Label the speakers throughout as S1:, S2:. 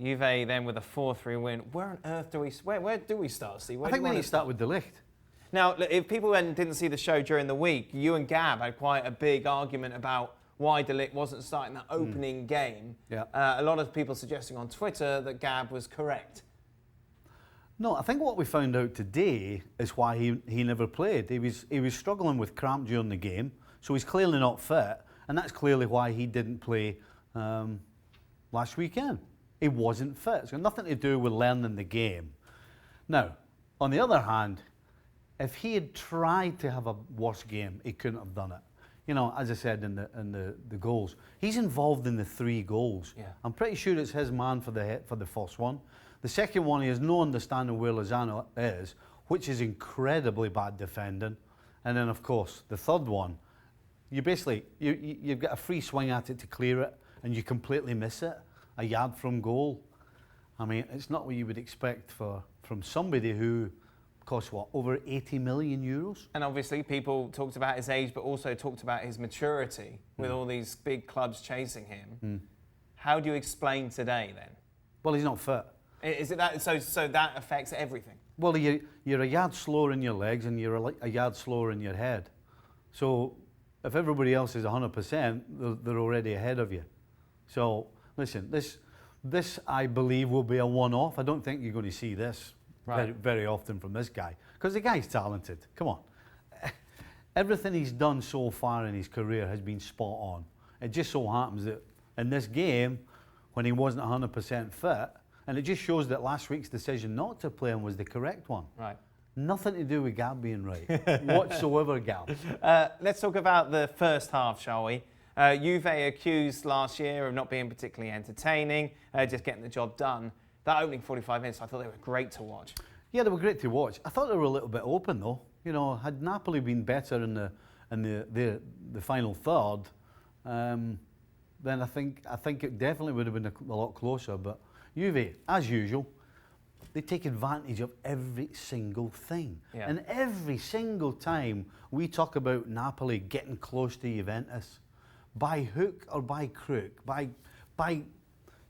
S1: Juve then with a 4-3 win. Where on earth do we start, Steve?
S2: I think we need to start with De Ligt.
S1: Now, if people didn't see the show during the week, you and Gab had quite a big argument about why De Ligt wasn't starting that opening game.
S2: Yeah.
S1: A lot of people suggesting on Twitter that Gab was correct.
S2: No, I think what we found out today is why he never played. He was struggling with cramp during the game, so he's clearly not fit, and that's clearly why he didn't play last weekend. He wasn't fit. It's got nothing to do with learning the game. Now, on the other hand, if he had tried to have a worse game, he couldn't have done it. You know, as I said in the goals, he's involved in the 3 goals.
S1: Yeah.
S2: I'm pretty sure it's his man for the first one. The second one, he has no understanding where Lozano is, which is incredibly bad defending. And then, of course, the third one, you've got a free swing at it to clear it, and you completely miss it, a yard from goal. I mean, it's not what you would expect from somebody who costs, what, over 80 million euros?
S1: And obviously people talked about his age, but also talked about his maturity with all these big clubs chasing him. How do you explain today then?
S2: Well, he's not fit.
S1: Is it that? So that affects everything?
S2: Well, you're a yard slower in your legs and you're a yard slower in your head. So if everybody else is 100%, they're already ahead of you. So listen, this I believe will be a one-off. I don't think you're going to see this very often from this guy, because the guy's talented. Come on. Everything he's done so far in his career has been spot on. It just so happens that in this game, when he wasn't 100% fit, and it just shows that last week's decision not to play him was the correct one.
S1: Right.
S2: Nothing to do with Gab being right, whatsoever, Gab.
S1: Let's talk about the first half, shall we? Juve accused last year of not being particularly entertaining, just getting the job done. That opening 45 minutes, I thought they were great to watch.
S2: Yeah, they were great to watch. I thought they were a little bit open, though. You know, had Napoli been better in the final third, then I think it definitely would have been a lot closer. But Juve, as usual, they take advantage of every single thing. Yeah. And every single time we talk about Napoli getting close to Juventus, by hook or by crook, by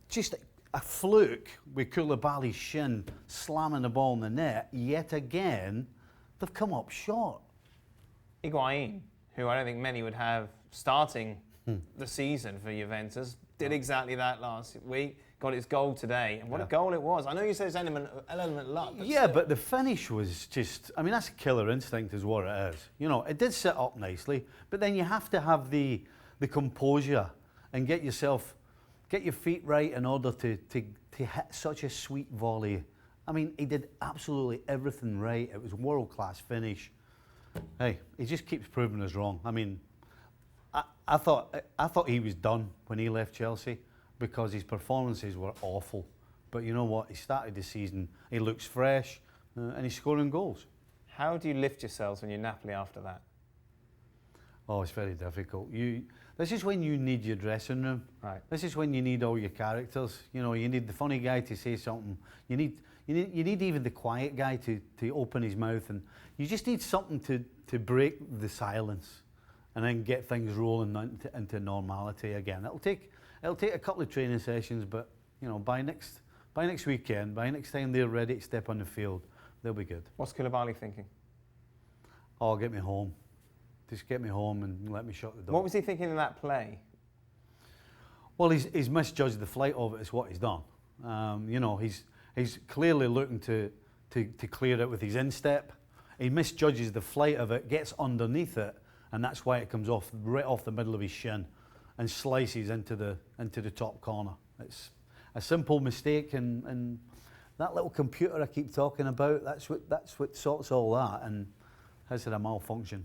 S2: just a fluke with Koulibaly's shin slamming the ball in the net, yet again, they've come up short.
S1: Higuain, who I don't think many would have starting the season for Juventus, did exactly that last week, got his goal today, and what a goal it was. I know you said it's an element of luck. But
S2: yeah, but the finish was just, I mean, that's a killer instinct is what it is. You know, it did set up nicely, but then you have to have the composure and get your feet right in order to hit such a sweet volley. I mean, he did absolutely everything right. It was a world-class finish. Hey, he just keeps proving us wrong. I mean, I thought he was done when he left Chelsea because his performances were awful. But you know what? He started the season, he looks fresh, and he's scoring goals.
S1: How do you lift yourselves when you're Napoli after that?
S2: Oh, it's very difficult. This is when you need your dressing room.
S1: Right.
S2: This is when you need all your characters. You know, you need the funny guy to say something. You need even the quiet guy to open his mouth, and you just need something to break the silence, and then get things rolling into normality again. It'll take a couple of training sessions, but you know, by next weekend, by next time they're ready to step on the field, they'll be good.
S1: What's Koulibaly thinking?
S2: Oh, get me home. Just get me home and let me shut the door.
S1: What was he thinking in that play?
S2: Well, he's misjudged the flight of it, is what he's done. You know, he's clearly looking to clear it with his instep. He misjudges the flight of it, gets underneath it, and that's why it comes right off the middle of his shin and slices into the top corner. It's a simple mistake, and that little computer I keep talking about, that's what sorts all that, and has had a malfunction.